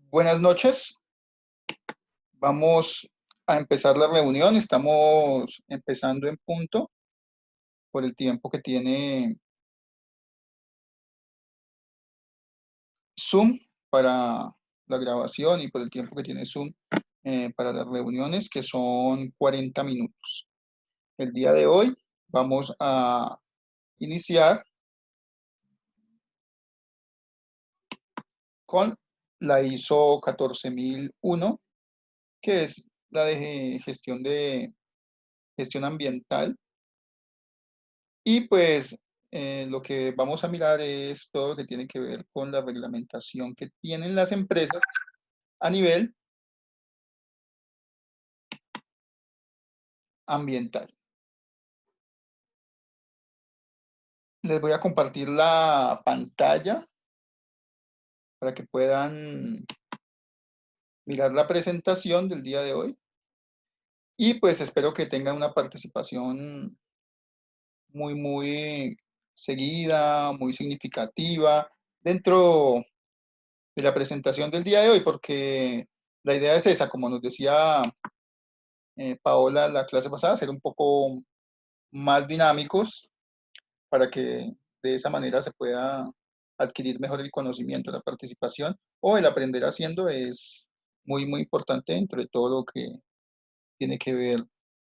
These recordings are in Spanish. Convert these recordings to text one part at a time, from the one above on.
Buenas noches. Vamos a empezar la reunión. Estamos empezando en punto por el tiempo que tiene Zoom para la grabación y por el tiempo que tiene Zoom para las reuniones, que son 40 minutos. El día de hoy vamos a iniciar con la ISO 14001, que es la de gestión ambiental. Y pues lo que vamos a mirar es todo lo que tiene que ver con la reglamentación que tienen las empresas a nivel ambiental. Les voy a compartir la pantalla para que puedan mirar la presentación del día de hoy. Y pues espero que tengan una participación muy seguida, muy significativa dentro de la presentación del día de hoy, porque la idea es esa, como nos decía Paola la clase pasada, ser un poco más dinámicos para que de esa manera se pueda adquirir mejor el conocimiento. La participación o el aprender haciendo es muy importante dentro de todo lo que tiene que ver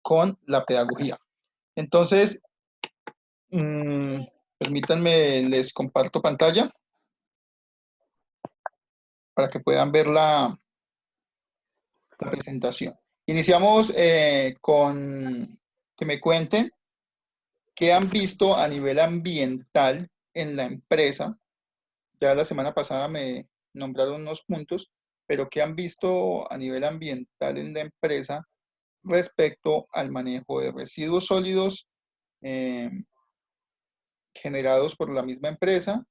con la pedagogía. Entonces, mmm, permítanme, les comparto pantalla para que puedan ver la presentación. Iniciamos con que me cuenten qué han visto a nivel ambiental en la empresa. Ya la semana pasada me nombraron unos puntos, pero qué han visto a nivel ambiental en la empresa respecto al manejo de residuos sólidos eh, generados por la misma empresa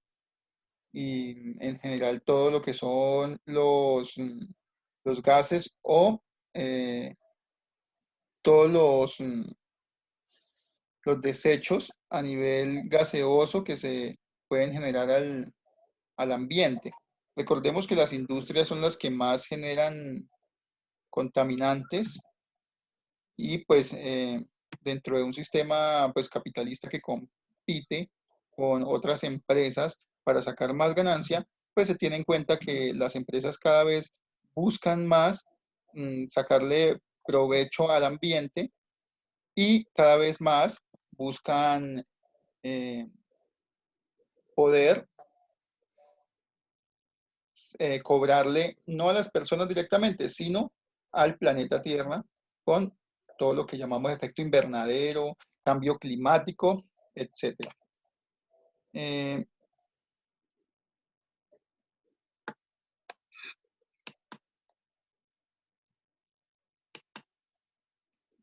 y en general todo lo que son los gases o todos los desechos a nivel gaseoso que se pueden generar al ambiente. Recordemos que las industrias son las que más generan contaminantes y pues dentro de un sistema pues capitalista que compite con otras empresas para sacar más ganancia, pues se tiene en cuenta que las empresas cada vez buscan más sacarle provecho al ambiente y cada vez más buscan eh, poder cobrarle no a las personas directamente, sino al planeta Tierra con todo lo que llamamos efecto invernadero, cambio climático, etcétera. Eh,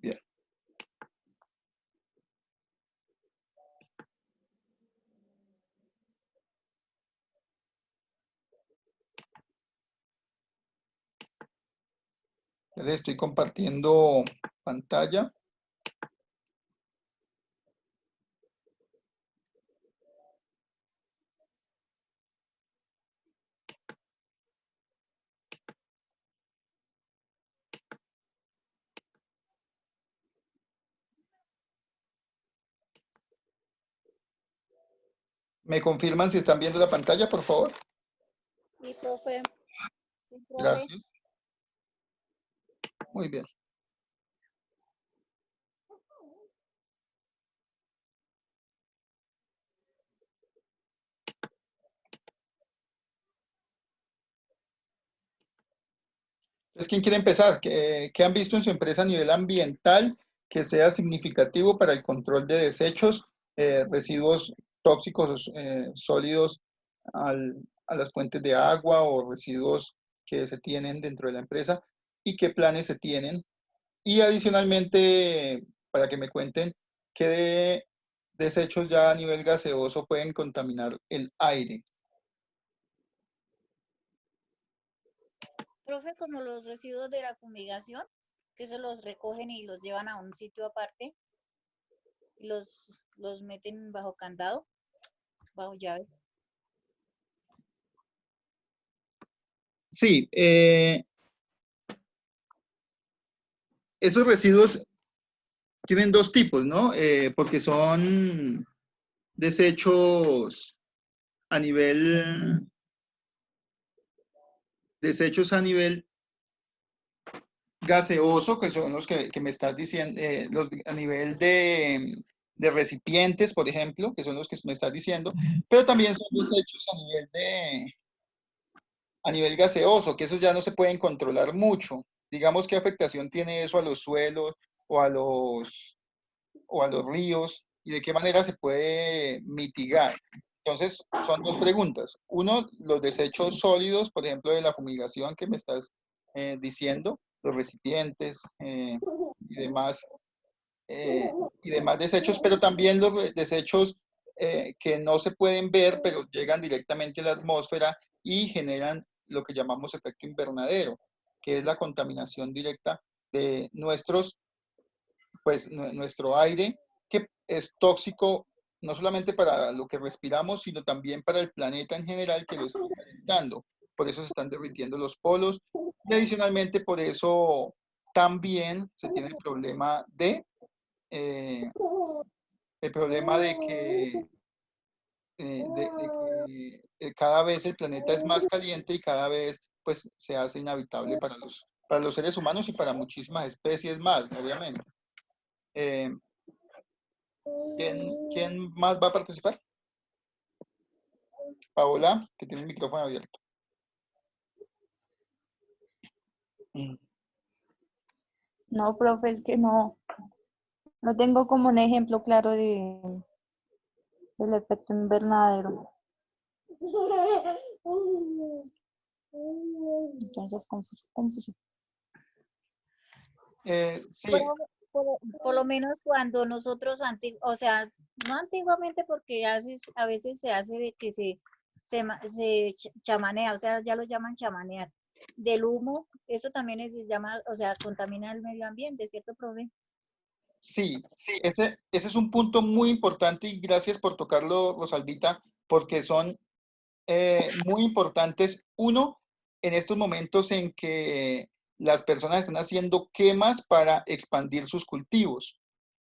bien, ya les estoy compartiendo pantalla. ¿Me confirman si están viendo la pantalla, por favor? Sí, profe. Sí, profe. Gracias. Muy bien. Entonces, ¿quién quiere empezar? ¿Qué han visto en su empresa a nivel ambiental que sea significativo para el control de desechos, residuos tóxicos sólidos a las fuentes de agua o residuos que se tienen dentro de la empresa y qué planes se tienen? Y adicionalmente, para que me cuenten qué desechos ya a nivel gaseoso pueden contaminar el aire. Profe, como los residuos de la fumigación, que se los recogen y los llevan a un sitio aparte y los meten bajo candado, bajo llave. Sí, esos residuos tienen dos tipos, ¿no? Porque son desechos a nivel, desechos a nivel gaseoso, que son los que me estás diciendo, a nivel de recipientes, por ejemplo, que son los que me estás diciendo, pero también son desechos a nivel gaseoso, que esos ya no se pueden controlar mucho. Digamos, ¿qué afectación tiene eso a los suelos o a los ríos y de qué manera se puede mitigar? Entonces, son dos preguntas. Uno, los desechos sólidos, por ejemplo, de la fumigación que me estás diciendo, los recipientes y demás, eh, y demás desechos, pero también los desechos que no se pueden ver, pero llegan directamente a la atmósfera y generan lo que llamamos efecto invernadero, que es la contaminación directa de nuestro aire, que es tóxico no solamente para lo que respiramos, sino también para el planeta en general que lo está calentando. Por eso se están derritiendo los polos y adicionalmente por eso también se tiene eh, el problema de que cada vez el planeta es más caliente y cada vez pues se hace inhabitable para los seres humanos y para muchísimas especies más, obviamente. Eh, ¿quién más va a participar? Paola, que tiene el micrófono abierto. No, profe, es que no tengo como un ejemplo claro del efecto invernadero. Entonces, confuso. Sí, Por lo menos cuando nosotros, o sea, no antiguamente porque a veces se hace de que se chamanea, o sea, ya lo llaman chamanear, del humo, eso también se llama, o sea, contamina el medio ambiente, ¿cierto, profe? sí, ese es un punto muy importante y gracias por tocarlo, Rosalvita, porque son muy importantes. Uno, en estos momentos en que las personas están haciendo quemas para expandir sus cultivos.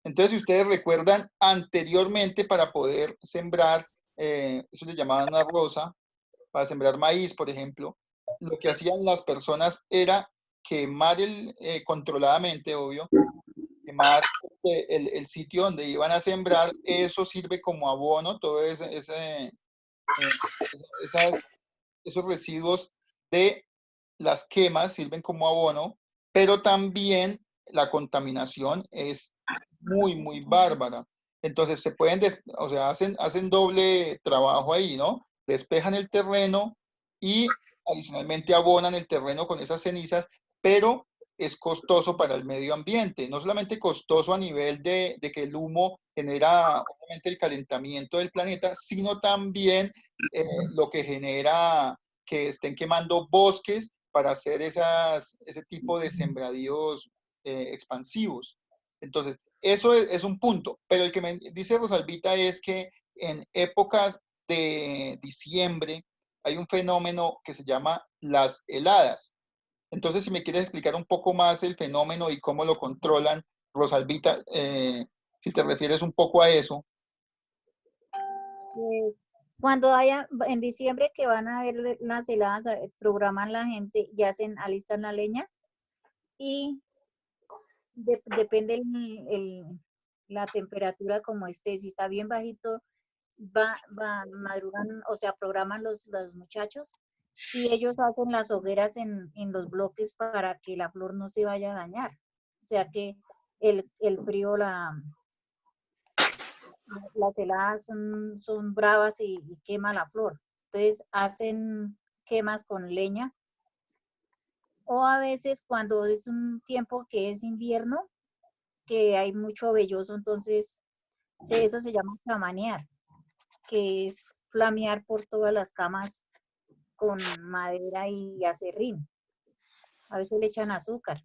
Entonces, si ustedes recuerdan anteriormente para poder sembrar, eso le llamaban una rosa, para sembrar maíz, por ejemplo, lo que hacían las personas era quemar controladamente, obvio, quemar el sitio donde iban a sembrar, eso sirve como abono, todo esas, esos residuos de las quemas sirven como abono, pero también la contaminación es muy, muy bárbara. Entonces se pueden, o sea, hacen doble trabajo ahí, ¿no? Despejan el terreno y adicionalmente abonan el terreno con esas cenizas, pero es costoso para el medio ambiente. No solamente costoso a nivel de que el humo genera obviamente el calentamiento del planeta, sino también lo que genera que estén quemando bosques para hacer ese tipo de sembradíos expansivos. Entonces, eso es un punto. Pero el que me dice Rosalvita es que en épocas de diciembre hay un fenómeno que se llama las heladas. Entonces, si me quieres explicar un poco más el fenómeno y cómo lo controlan, Rosalvita, si te refieres un poco a eso. Pues, cuando haya, en diciembre que van a haber las heladas, programan la gente y alistan la leña y depende la temperatura como esté, si está bien bajito, madrugan, o sea, programan los muchachos y ellos hacen las hogueras en los bloques para que la flor no se vaya a dañar. O sea que el frío, las heladas son bravas y quema la flor. Entonces hacen quemas con leña o a veces cuando es un tiempo que es invierno, que hay mucho velloso, entonces eso se llama chamanear, que es flamear por todas las camas con madera y acerrín. A veces le echan azúcar.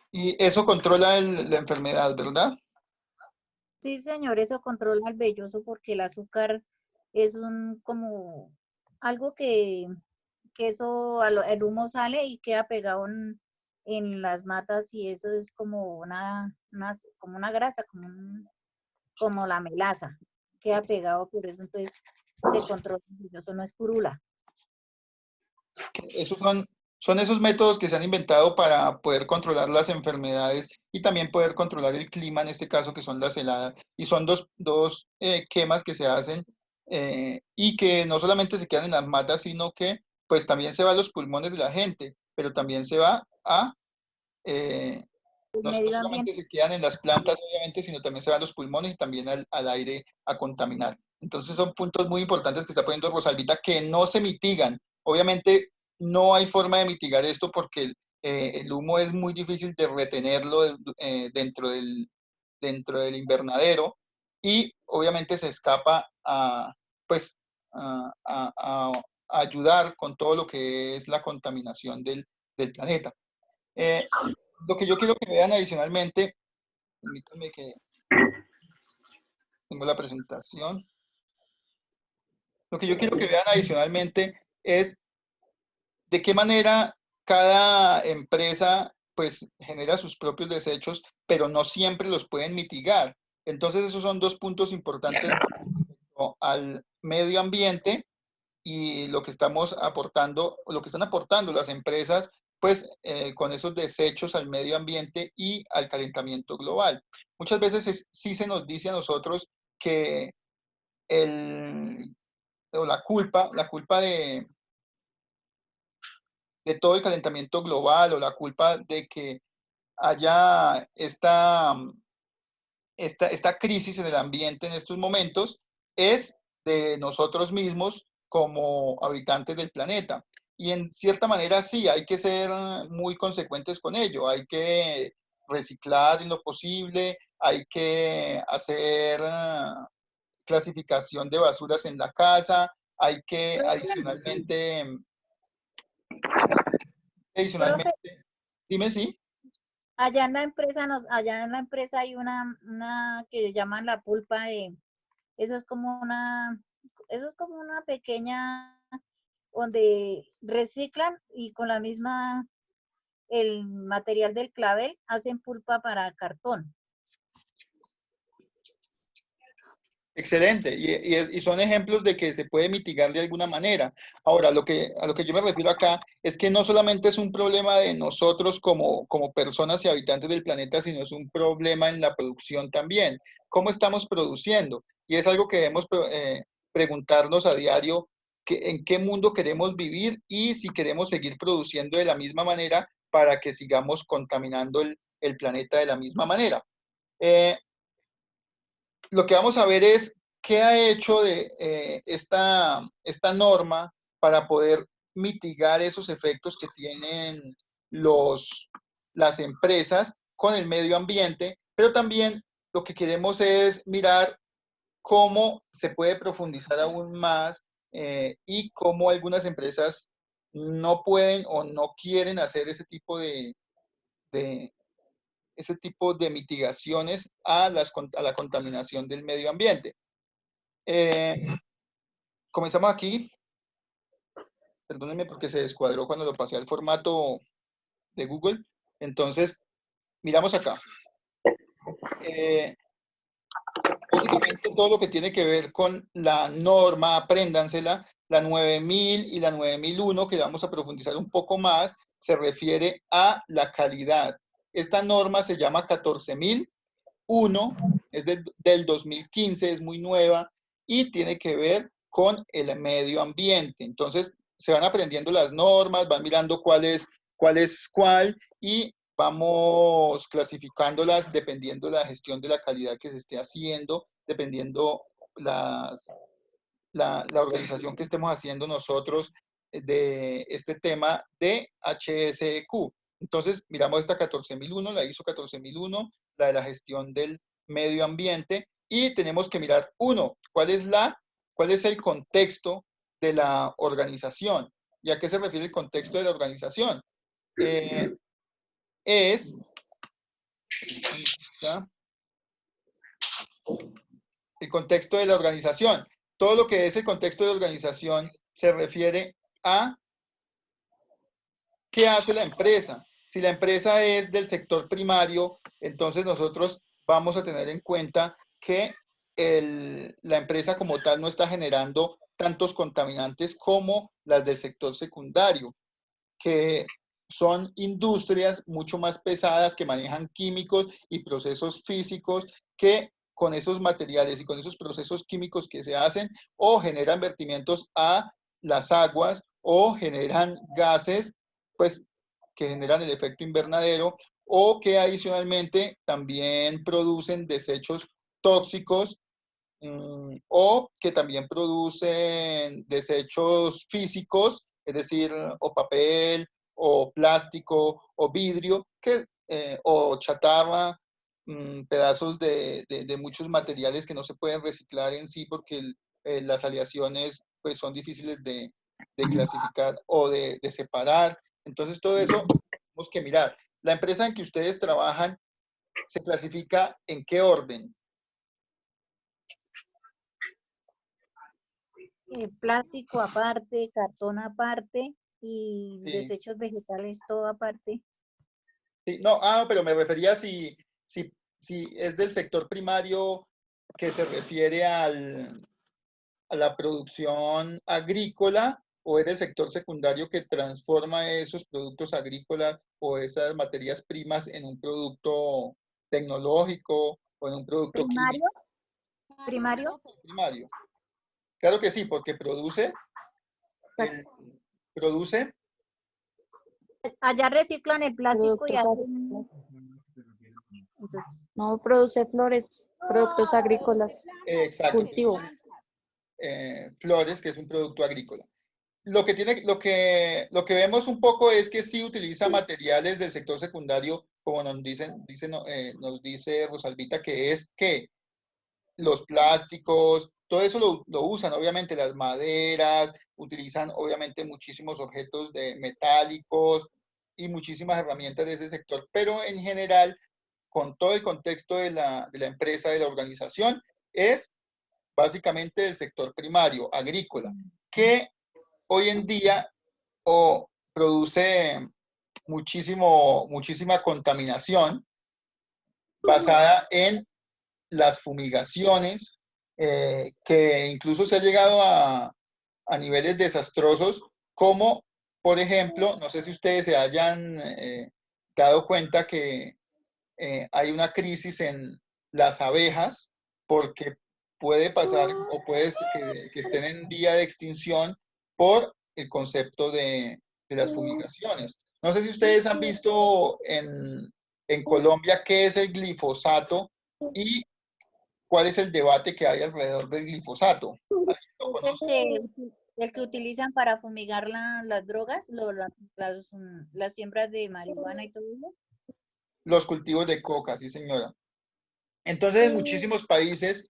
Y eso controla la enfermedad, ¿verdad? Sí, señor, eso controla el velloso porque el azúcar es un como algo que eso, el humo sale y queda pegado en las matas y eso es como como una grasa, como la melaza, queda pegado, por eso entonces se controla, eso no es curula. Esos son esos métodos que se han inventado para poder controlar las enfermedades y también poder controlar el clima, en este caso que son las heladas. Y son dos quemas que se hacen y que no solamente se quedan en las matas, sino que pues también se va a los pulmones de la gente, pero también se va a, eh, El no medio solamente ambiente, se quedan en las plantas, obviamente, sino también se van a los pulmones y también al aire a contaminar. Entonces son puntos muy importantes que está poniendo Rosalvita que no se mitigan. Obviamente no hay forma de mitigar esto porque el humo es muy difícil de retenerlo dentro del invernadero y obviamente se escapa pues, a ayudar con todo lo que es la contaminación del planeta. Eh, lo que yo quiero que vean adicionalmente, permítanme que tengo la presentación. Lo que yo quiero que vean adicionalmente es de qué manera cada empresa pues genera sus propios desechos, pero no siempre los pueden mitigar. Entonces esos son dos puntos importantes al medio ambiente y lo que estamos aportando, lo que están aportando las empresas, pues con esos desechos al medio ambiente y al calentamiento global. Muchas veces sí se nos dice a nosotros que la culpa de todo el calentamiento global o la culpa de que haya esta crisis en el ambiente en estos momentos es de nosotros mismos como habitantes del planeta. Y en cierta manera sí, hay que ser muy consecuentes con ello, hay que reciclar en lo posible, hay que hacer clasificación de basuras en la casa, hay que profe, adicionalmente, dime si. allá en la empresa hay una que llaman la pulpa de, eso es como eso es como una pequeña, donde reciclan y con la misma, el material del clavel hacen pulpa para cartón. Excelente, y son ejemplos de que se puede mitigar de alguna manera. Ahora, a lo que yo me refiero acá es que no solamente es un problema de nosotros como personas y habitantes del planeta, sino es un problema en la producción también. ¿Cómo estamos produciendo? Y es algo que debemos preguntarnos a diario, en qué mundo queremos vivir y si queremos seguir produciendo de la misma manera para que sigamos contaminando el planeta de la misma manera. Lo que vamos a ver es qué ha hecho de esta norma para poder mitigar esos efectos que tienen las empresas con el medio ambiente, pero también lo que queremos es mirar cómo se puede profundizar aún más y cómo algunas empresas no pueden o no quieren hacer de, ese tipo de mitigaciones a la contaminación del medio ambiente. Comenzamos aquí. Perdónenme porque se descuadró cuando lo pasé al formato de Google. Entonces, miramos acá. Básicamente todo lo que tiene que ver con la norma, apréndansela, la 9000 y la 9001, que vamos a profundizar un poco más, se refiere a la calidad. Esta norma se llama 14001, es del 2015, es muy nueva y tiene que ver con el medio ambiente. Entonces, se van aprendiendo las normas, van mirando cuál es cuál y vamos clasificándolas dependiendo de la gestión de la calidad que se esté haciendo, dependiendo la organización que estemos haciendo nosotros de este tema de HSEQ. Entonces, miramos esta 14001, la ISO 14001, la de la gestión del medio ambiente, y tenemos que mirar, uno, cuál es el contexto de la organización. ¿Y a qué se refiere el contexto de la organización? Es ¿ya? El contexto de la organización. Todo lo que es el contexto de organización se refiere a qué hace la empresa. Si la empresa es del sector primario, entonces nosotros vamos a tener en cuenta que la empresa como tal no está generando tantos contaminantes como las del sector secundario, que son industrias mucho más pesadas que manejan químicos y procesos físicos que con esos materiales y con esos procesos químicos que se hacen o generan vertimientos a las aguas o generan gases, pues, que generan el efecto invernadero o que adicionalmente también producen desechos tóxicos o que también producen desechos físicos, es decir, o papel, o plástico, o vidrio, o chatarra, pedazos de muchos materiales que no se pueden reciclar en sí porque las aleaciones pues, son difíciles de clasificar o de separar. Entonces, todo eso tenemos que mirar. La empresa en que ustedes trabajan se clasifica en qué orden. Plástico aparte, cartón aparte y Sí. desechos vegetales todo aparte. Sí, no, pero me refería si es del sector primario que se refiere a la producción agrícola o es del sector secundario que transforma esos productos agrícolas o esas materias primas en un producto tecnológico o en un producto Primario, químico primario. primario. Claro que sí, porque el- produce, Allá reciclan el plástico y Productos hacen, agrícolas. entonces, No produce flores, productos agrícolas, exacto, cultivo. produce flores, que es un producto agrícola. Lo que vemos un poco es que sí utiliza materiales del sector secundario, como nos dice Rosalvita, que es que los plásticos, todo eso lo usan, obviamente las maderas, utilizan obviamente muchísimos objetos metálicos y muchísimas herramientas de ese sector, pero en general, con todo el contexto de la empresa, de la organización, es básicamente del sector primario, agrícola, que hoy en día produce muchísima contaminación basada en las fumigaciones, que incluso se ha llegado a niveles desastrosos, como por ejemplo, no sé si ustedes se hayan dado cuenta que hay una crisis en las abejas, porque puede pasar o puede que estén en vía de extinción por el concepto de las fumigaciones. No sé si ustedes han visto en Colombia qué es el glifosato y cuál es el debate que hay alrededor del glifosato. ¿Alguien lo conoce? el que utilizan para fumigar las drogas, las siembras de marihuana y todo eso. Los cultivos de coca, sí señora. Entonces, en muchísimos países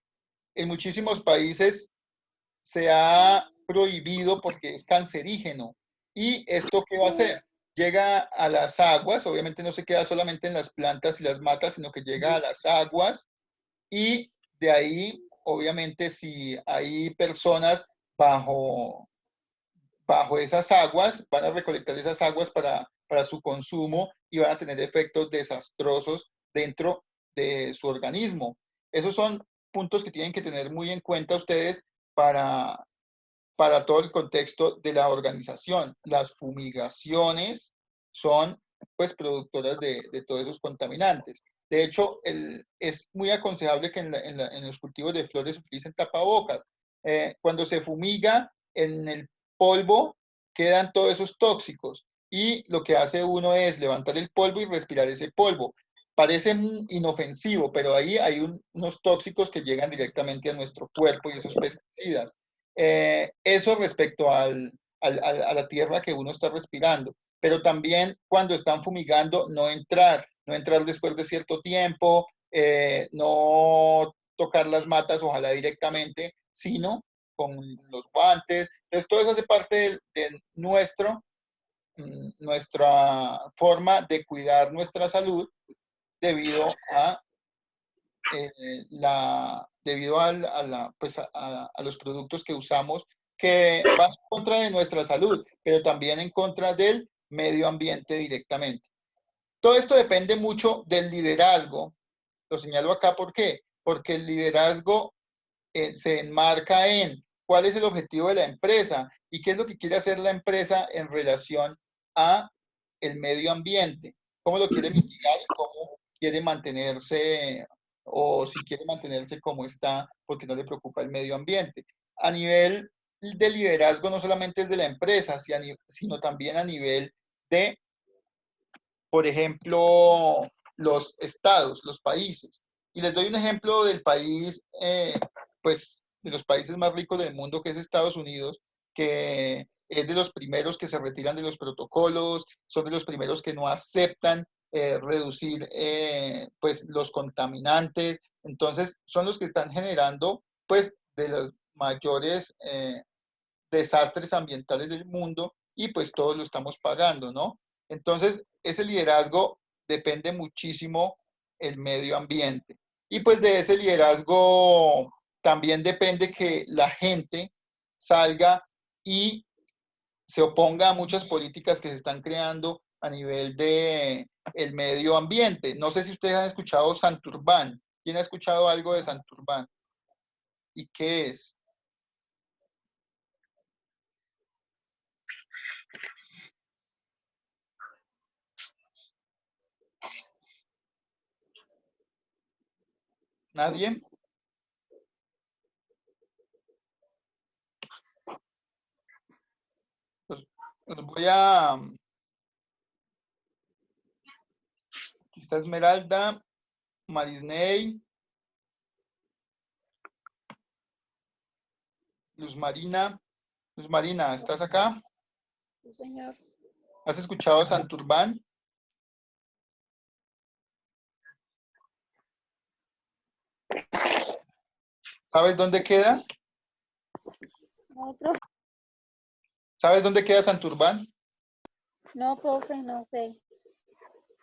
se ha prohibido porque es cancerígeno. ¿Y esto qué va a hacer? Llega a las aguas, obviamente no se queda solamente en las plantas y las matas, sino que llega a las aguas y de ahí, obviamente, si hay personas bajo, bajo esas aguas, van a recolectar esas aguas para su consumo y van a tener efectos desastrosos dentro de su organismo. Esos son puntos que tienen que tener muy en cuenta ustedes para, para todo el contexto de la organización. Las fumigaciones son pues productoras de todos esos contaminantes. De hecho, es muy aconsejable que en los cultivos de flores utilicen tapabocas. Cuando se fumiga, en el polvo quedan todos esos tóxicos y lo que hace uno es levantar el polvo y respirar ese polvo. Parece inofensivo, pero ahí hay unos tóxicos que llegan directamente a nuestro cuerpo y esos pesticidas. Eso respecto a la tierra que uno está respirando. Pero también cuando están fumigando, no entrar después de cierto tiempo, no tocar las matas, ojalá directamente, sino con los guantes. Entonces, todo eso hace parte de nuestra forma de cuidar nuestra salud debido a debido pues a los productos que usamos que van en contra de nuestra salud, pero también en contra del medio ambiente directamente. Todo esto depende mucho del liderazgo. Lo señalo acá, ¿por qué? Porque el liderazgo se enmarca en cuál es el objetivo de la empresa y qué es lo que quiere hacer la empresa en relación a el medio ambiente, cómo lo quiere mitigar y cómo quiere mantenerse o si quiere mantenerse como está porque no le preocupa el medio ambiente. A nivel de liderazgo no solamente es de la empresa, sino también a nivel de, por ejemplo, los estados, los países. Y les doy un ejemplo del país, pues, de los países más ricos del mundo, que es Estados Unidos, que es de los primeros que se retiran de los protocolos, son de los primeros que no aceptan reducir pues, los contaminantes. Entonces, son los que están generando, pues, de los mayores desastres ambientales del mundo y pues todos lo estamos pagando, ¿no? Entonces, ese liderazgo depende muchísimo el medio ambiente. Y pues de ese liderazgo también depende que la gente salga y se oponga a muchas políticas que se están creando a nivel de el medio ambiente. No sé si ustedes han escuchado Santurbán. ¿Quién ha escuchado algo de Santurbán? ¿Y qué es? ¿Nadie? Pues voy a... Aquí está Esmeralda, Marisney, Luz Marina. Luz Marina, ¿estás acá? Sí, señor. ¿Has escuchado Santurbán? ¿Sabes dónde queda? ¿Otro? ¿Sabes dónde queda Santurbán? No, profe, no sé.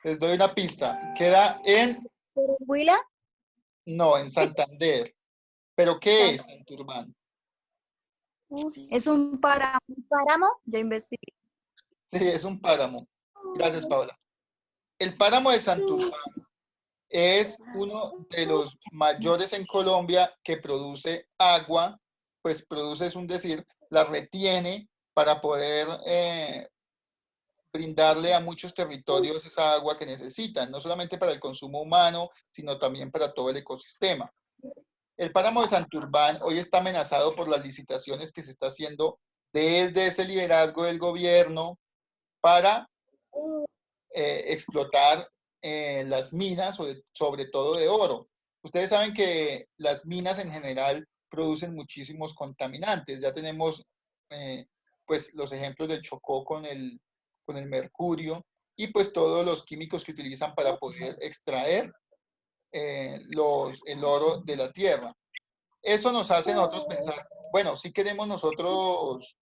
Les doy una pista. Queda en... ¿Huila? No, en Santander. ¿Pero qué es Santurbán? Es un páramo. ¿Páramo? Ya investigué. Sí, es un páramo. Gracias, Paola. El páramo de Santurbán es uno de los mayores en Colombia que produce agua, pues produce, es un decir, la retiene para poder brindarle a muchos territorios esa agua que necesitan, no solamente para el consumo humano, sino también para todo el ecosistema. El páramo de Santurbán hoy está amenazado por las licitaciones que se está haciendo desde ese liderazgo del gobierno para explotar las minas, sobre todo de oro. Ustedes saben que las minas en general producen muchísimos contaminantes. Ya tenemos pues los ejemplos del Chocó con el mercurio y pues todos los químicos que utilizan para poder extraer el oro de la tierra. Eso nos hace a nosotros pensar, bueno, si queremos nosotros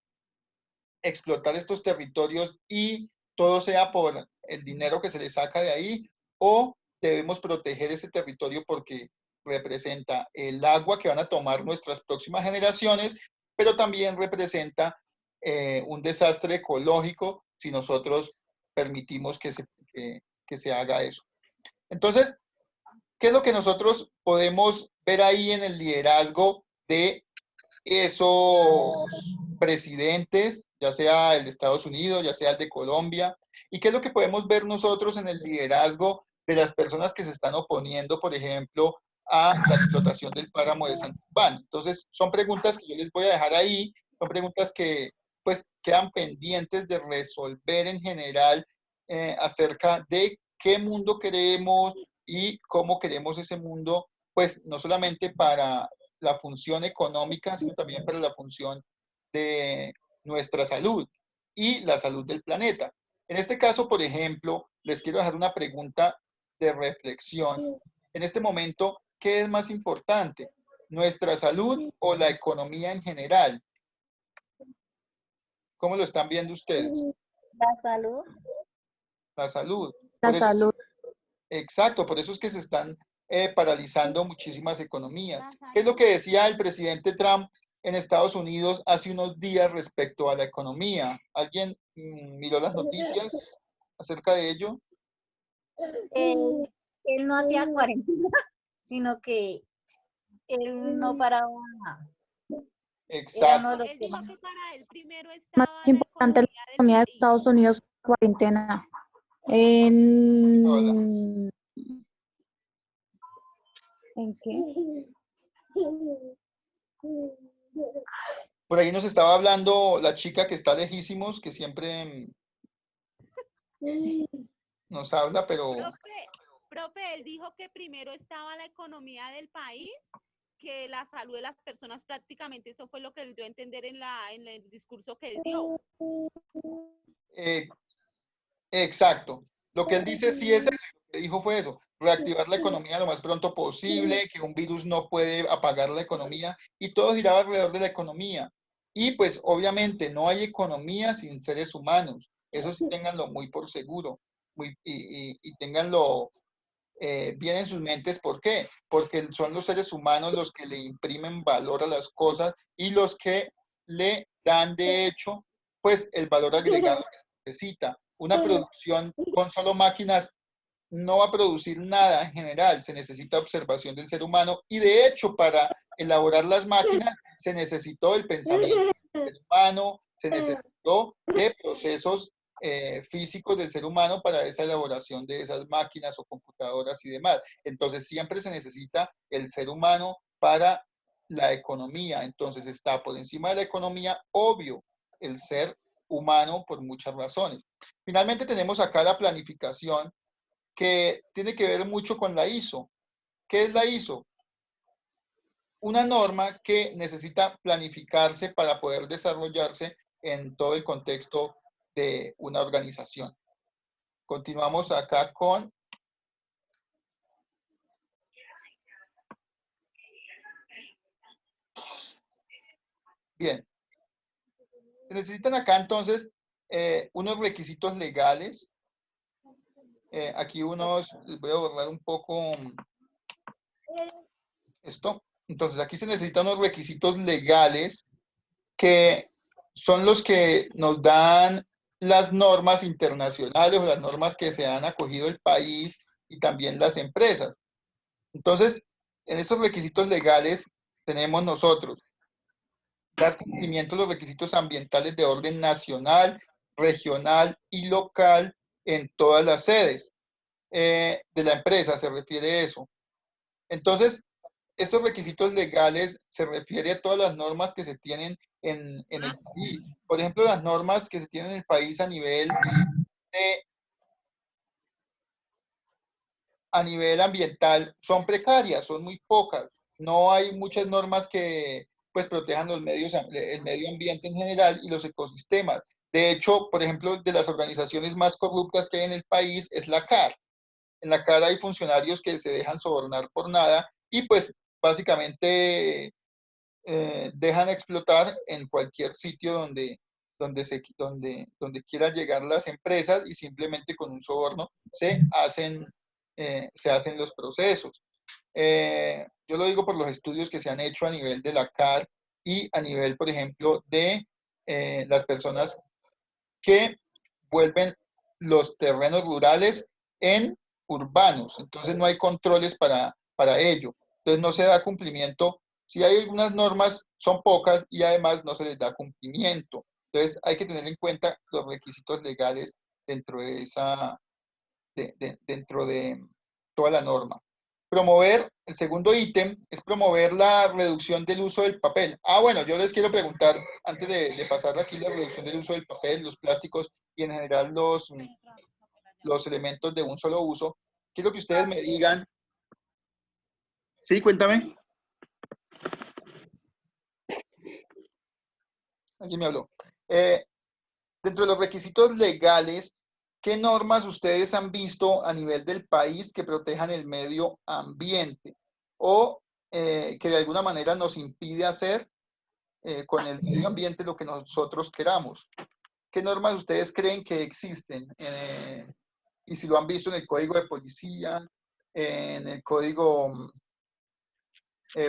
explotar estos territorios y todo sea por el dinero que se le saca de ahí o debemos proteger ese territorio porque representa el agua que van a tomar nuestras próximas generaciones, pero también representa un desastre ecológico si nosotros permitimos que se haga eso. Entonces, ¿qué es lo que nosotros podemos ver ahí en el liderazgo de esos presidentes, ya sea el de Estados Unidos, ya sea el de Colombia, y qué es lo que podemos ver nosotros en el liderazgo de las personas que se están oponiendo, por ejemplo, a la explotación del páramo de Santurbán? Entonces, son preguntas que yo les voy a dejar ahí, son preguntas que pues quedan pendientes de resolver en general acerca de qué mundo queremos y cómo queremos ese mundo, pues no solamente para la función económica, sino también para la función de nuestra salud y la salud del planeta. En este caso, por ejemplo, les quiero dejar una pregunta de reflexión. En este momento, ¿qué es más importante? ¿Nuestra salud o la economía en general? ¿Cómo lo están viendo ustedes? La salud. La salud. La Por eso, salud. exacto, por eso es que se están paralizando muchísimas economías. ¿Qué es lo que decía el presidente Trump en Estados Unidos hace unos días respecto a la economía? ¿Alguien miró las noticias acerca de ello? Eh, él no hacía cuarentena, sino que él no paraba. Era uno Exacto. de los Él que dijo más. que para él primero Más estaba la importante la economía del economía de país. Estados Unidos, cuarentena. Hola. ¿En qué? Por ahí nos estaba hablando la chica que está lejísimos, que siempre nos habla, pero Profe, él dijo que primero estaba la economía del país que la salud de las personas, prácticamente eso fue lo que él dio a entender en el discurso que él dio. eh, exacto. Lo que él dice sí es eso, y lo que dijo fue eso, reactivar la economía lo más pronto posible, que un virus no puede apagar la economía, y todo giraba alrededor de la economía. Y pues obviamente no hay economía sin seres humanos, eso sí ténganlo muy por seguro, y ténganlo bien en sus mentes. ¿Por qué? Porque son los seres humanos los que le imprimen valor a las cosas y los que le dan de hecho pues el valor agregado que se necesita. Una producción con solo máquinas no va a producir nada en general, se necesita observación del ser humano y de hecho para elaborar las máquinas se necesitó el pensamiento del ser humano, se necesitó de procesos físicos del ser humano para esa elaboración de esas máquinas o computadoras y demás. Entonces siempre se necesita el ser humano para la economía. Entonces está por encima de la economía, obvio, el ser humano por muchas razones. Finalmente tenemos acá la planificación que tiene que ver mucho con la ISO. ¿Qué es la ISO? Una norma que necesita planificarse para poder desarrollarse en todo el contexto de una organización. Continuamos acá con... Bien. Se necesitan acá entonces unos requisitos legales. Aquí unos, les voy a borrar un poco esto. Entonces aquí se necesitan unos requisitos legales que son los que nos dan las normas internacionales o las normas que se han acogido el país y también las empresas. Entonces, en esos requisitos legales tenemos nosotros dar cumplimiento a los requisitos ambientales de orden nacional, regional y local en todas las sedes de la empresa, se refiere a eso. Entonces, estos requisitos legales se refiere a todas las normas que se tienen en el país. Por ejemplo, las normas que se tienen en el país a nivel ambiental son precarias, son muy pocas. No hay muchas normas que pues protejan el medio ambiente en general y los ecosistemas. De hecho, por ejemplo, de las organizaciones más corruptas que hay en el país es la CAR. En la CAR hay funcionarios que se dejan sobornar por nada y pues básicamente dejan explotar en cualquier sitio donde quieran llegar las empresas y simplemente con un soborno se hacen los procesos. Yo lo digo por los estudios que se han hecho a nivel de la CAR y a nivel, por ejemplo, de las personas que vuelven los terrenos rurales en urbanos. Entonces no hay controles para ello. Entonces no se da cumplimiento. Si hay algunas normas, son pocas y además no se les da cumplimiento. Entonces hay que tener en cuenta los requisitos legales dentro de dentro de toda la norma. Promover, el segundo ítem es promover la reducción del uso del papel. Bueno, yo les quiero preguntar, antes de pasar aquí la reducción del uso del papel, los plásticos y en general los elementos de un solo uso, quiero que ustedes me digan. Sí, cuéntame. Alguien me habló. Dentro de los requisitos legales, ¿qué normas ustedes han visto a nivel del país que protejan el medio ambiente o que de alguna manera nos impide hacer con el medio ambiente lo que nosotros queramos? ¿Qué normas ustedes creen que existen? Y si lo han visto en el código de policía, en el código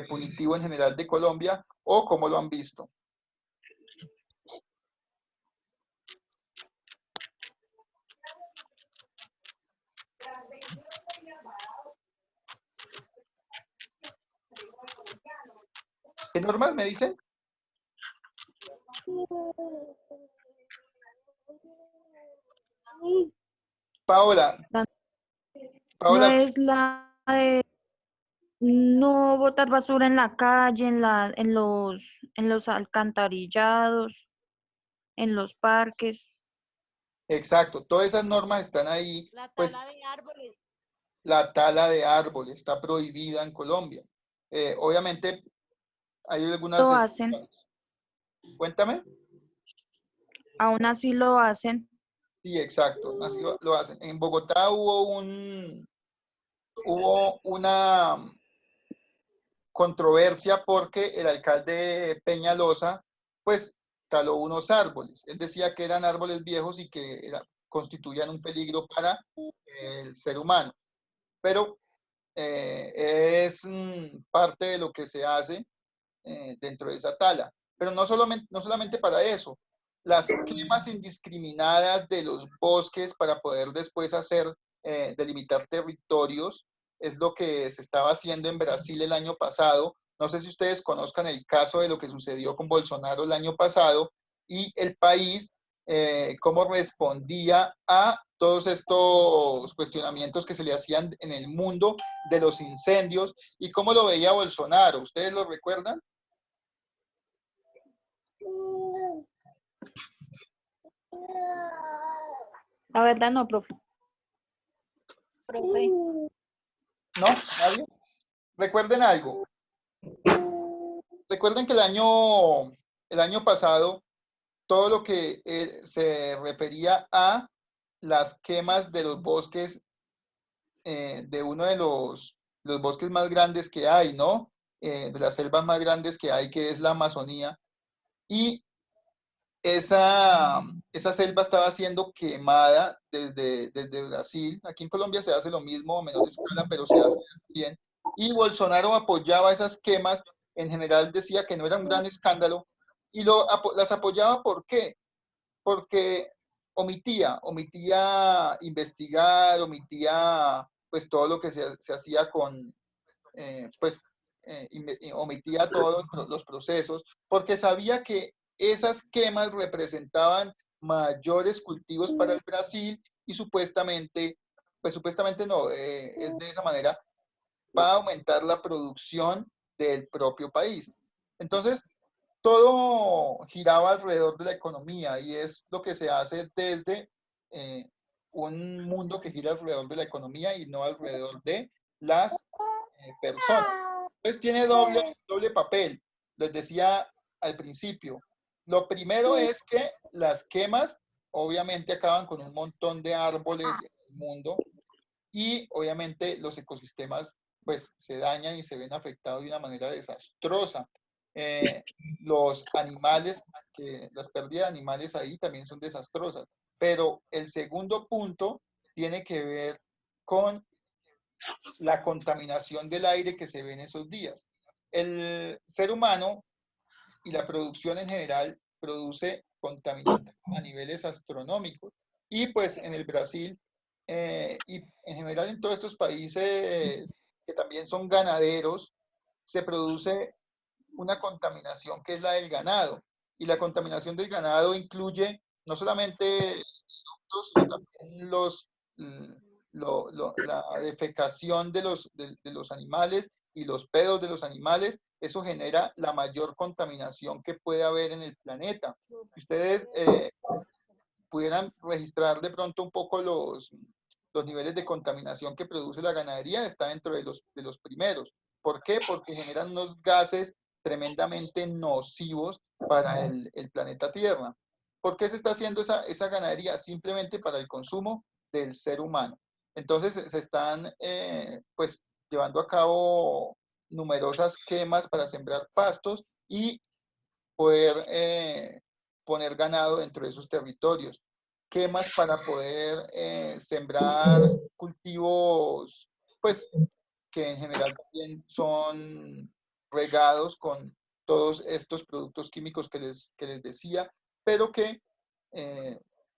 punitivo en general de Colombia, o cómo lo han visto. ¿Qué normas me dicen? Paola, No Paola, es la de no botar basura en la calle, en los alcantarillados, en los parques. exacto, todas esas normas están ahí, La pues tala de árboles. la tala de árboles está prohibida en Colombia. Obviamente hay algunas Lo hacen, excepciones. Cuéntame. aún así lo hacen. Sí, exacto, así lo hacen. En Bogotá hubo una controversia porque el alcalde Peñalosa, pues, taló unos árboles. Él decía que eran árboles viejos y que constituían un peligro para el ser humano. Pero es parte de lo que se hace dentro de esa tala. Pero no solamente para eso, las quemas indiscriminadas de los bosques para poder después delimitar territorios, es lo que se estaba haciendo en Brasil el año pasado. No sé si ustedes conozcan el caso de lo que sucedió con Bolsonaro el año pasado y el país, cómo respondía a todos estos cuestionamientos que se le hacían en el mundo de los incendios y cómo lo veía Bolsonaro. ¿Ustedes lo recuerdan? La verdad no, profe. Profe, ¿No? ¿Nadie? Recuerden algo. Recuerden que el año pasado, todo lo que se refería a las quemas de los bosques, de uno de los bosques más grandes que hay, ¿no? De las selvas más grandes que hay, que es la Amazonía. Y esa selva estaba siendo quemada desde Brasil. Aquí en Colombia se hace lo mismo a menor escala, pero se hace bien. Y Bolsonaro apoyaba esas quemas. En general decía que no era un gran escándalo. Y las apoyaba, ¿por qué? Porque omitía investigar, omitía pues todo lo que se hacía con, pues omitía todos los procesos, porque sabía que esas quemas representaban mayores cultivos para el Brasil y supuestamente, pues supuestamente no, es de esa manera, va a aumentar la producción del propio país. Entonces, todo giraba alrededor de la economía y es lo que se hace desde eh, un mundo que gira alrededor de la economía y no alrededor de las personas. Entonces tiene doble papel. Les decía al principio, lo primero es que las quemas obviamente acaban con un montón de árboles en el mundo y obviamente los ecosistemas pues se dañan y se ven afectados de una manera desastrosa. Eh, los animales, las pérdidas de animales ahí también son desastrosas. Pero el segundo punto tiene que ver con la contaminación del aire que se ve en esos días. El ser humano y la producción en general produce contaminantes a niveles astronómicos. Y pues en el Brasil y en general en todos estos países que también son ganaderos, se produce una contaminación que es la del ganado. Y la contaminación del ganado incluye no solamente sino también la defecación de los animales y los pedos de los animales. Eso genera la mayor contaminación que puede haber en el planeta. Si ustedes pudieran registrar de pronto un poco los niveles de contaminación que produce la ganadería, está dentro de los primeros. ¿Por qué? Porque generan unos gases tremendamente nocivos para el planeta Tierra. ¿Por qué se está haciendo esa ganadería? Simplemente para el consumo del ser humano. Entonces se están pues llevando a cabo numerosas quemas para sembrar pastos y poder poner ganado dentro de esos territorios. Quemas para poder sembrar cultivos, pues, que en general también son regados con todos estos productos químicos que les decía, pero que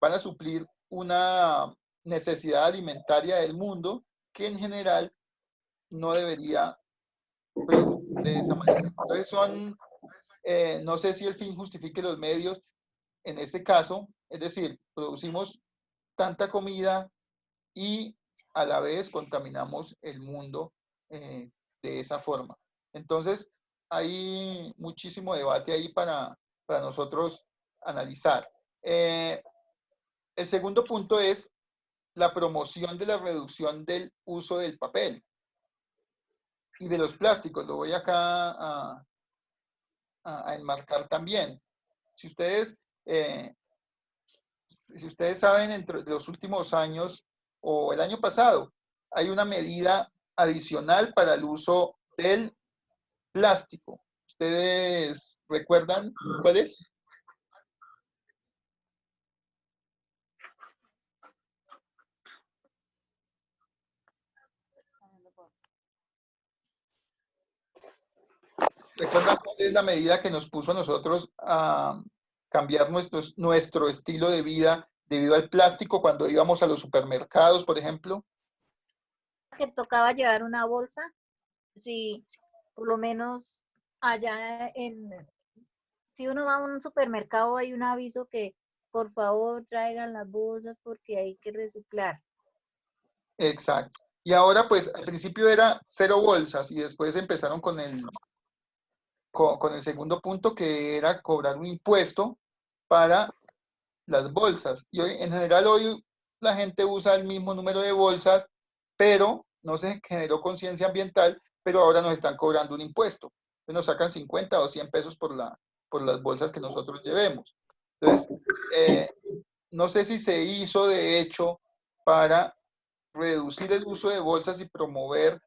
van a suplir una necesidad alimentaria del mundo que en general no debería producir de esa manera. Entonces no sé si el fin justifique los medios en ese caso, es decir, producimos tanta comida y a la vez contaminamos el mundo de esa forma. Entonces, hay muchísimo debate ahí para nosotros analizar. El segundo punto es la promoción de la reducción del uso del papel y de los plásticos. Lo voy acá a enmarcar también. Si ustedes, si ustedes saben, entre los últimos años o el año pasado, hay una medida adicional para el uso del plástico. ¿Ustedes recuerdan cuál es? ¿Recuerdan cuál es la medida que nos puso a nosotros a cambiar nuestro estilo de vida debido al plástico cuando íbamos a los supermercados, por ejemplo? Que tocaba llevar una bolsa, si por lo menos allá si uno va a un supermercado hay un aviso que por favor traigan las bolsas porque hay que reciclar. Exacto. Y ahora, pues, al principio era 0 bolsas y después empezaron con el segundo punto, que era cobrar un impuesto para las bolsas. Y hoy, en general, hoy la gente usa el mismo número de bolsas, pero no se generó conciencia ambiental, pero ahora nos están cobrando un impuesto. Entonces nos sacan 50 o 100 pesos por las bolsas que nosotros llevemos. Entonces, no sé si se hizo de hecho para reducir el uso de bolsas y promover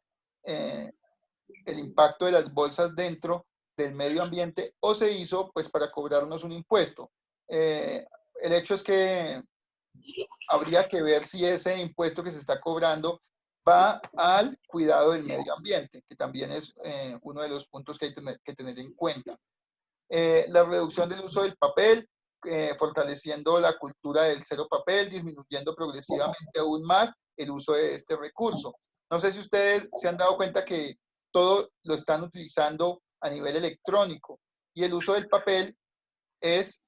el impacto de las bolsas dentro del medio ambiente, o se hizo pues para cobrarnos un impuesto. El hecho es que habría que ver si ese impuesto que se está cobrando va al cuidado del medio ambiente, que también es uno de los puntos que hay que tener en cuenta. La reducción del uso del papel, fortaleciendo la cultura del cero papel, disminuyendo progresivamente aún más el uso de este recurso. No sé si ustedes se han dado cuenta que todo lo están utilizando a nivel electrónico y el uso del papel es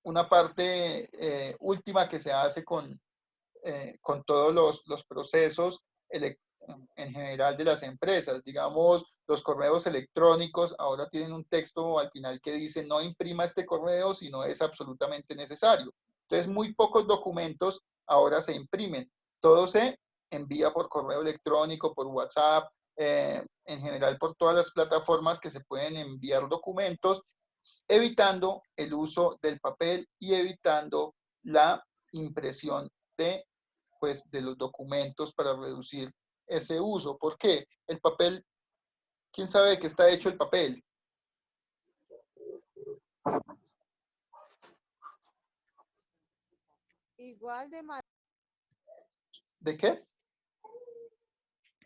una parte última que se hace con todos los procesos en general de las empresas. Digamos, los correos electrónicos ahora tienen un texto al final que dice no imprima este correo si no es absolutamente necesario. Entonces, muy pocos documentos ahora se imprimen. Todo se envía por correo electrónico, por WhatsApp, en general por todas las plataformas que se pueden enviar documentos, evitando el uso del papel y evitando la impresión de los documentos para reducir ese uso. ¿Por qué? El papel, ¿quién sabe de qué está hecho el papel? Igual de ¿De qué?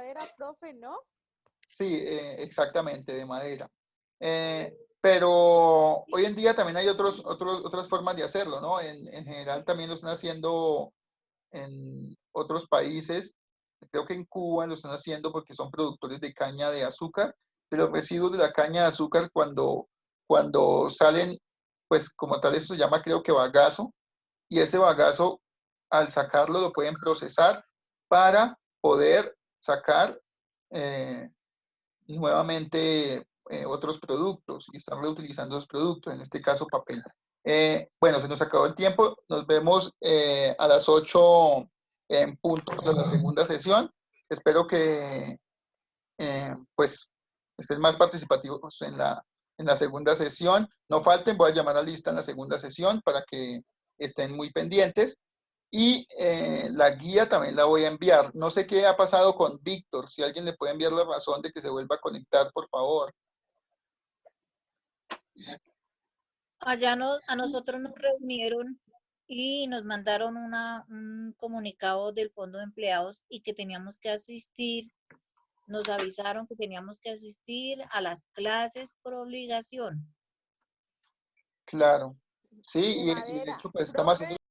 madera, profe, ¿no? Sí, exactamente, de madera. Pero hoy en día también hay otras formas de hacerlo, ¿no? En general también lo están haciendo en otros países. Creo que en Cuba lo están haciendo porque son productores de caña de azúcar. De los residuos de la caña de azúcar, cuando salen, pues como tal, eso se llama creo que bagazo. Y ese bagazo, al sacarlo, lo pueden procesar para poder sacar nuevamente otros productos y están reutilizando los productos, en este caso papel. Bueno, se nos acabó el tiempo. Nos vemos a las 8 en punto para la segunda sesión. Espero que pues estén más participativos en la segunda sesión. No falten, voy a llamar a lista en la segunda sesión para que estén muy pendientes. Y la guía también la voy a enviar. No sé qué ha pasado con Víctor. Si alguien le puede enviar la razón de que se vuelva a conectar, por favor. Allá a nosotros nos reunieron y nos mandaron un comunicado del Fondo de Empleados y que teníamos que asistir nos avisaron que teníamos que asistir a las clases por obligación. Claro. Sí, De y de madera. hecho, pues estamos Profe, haciendo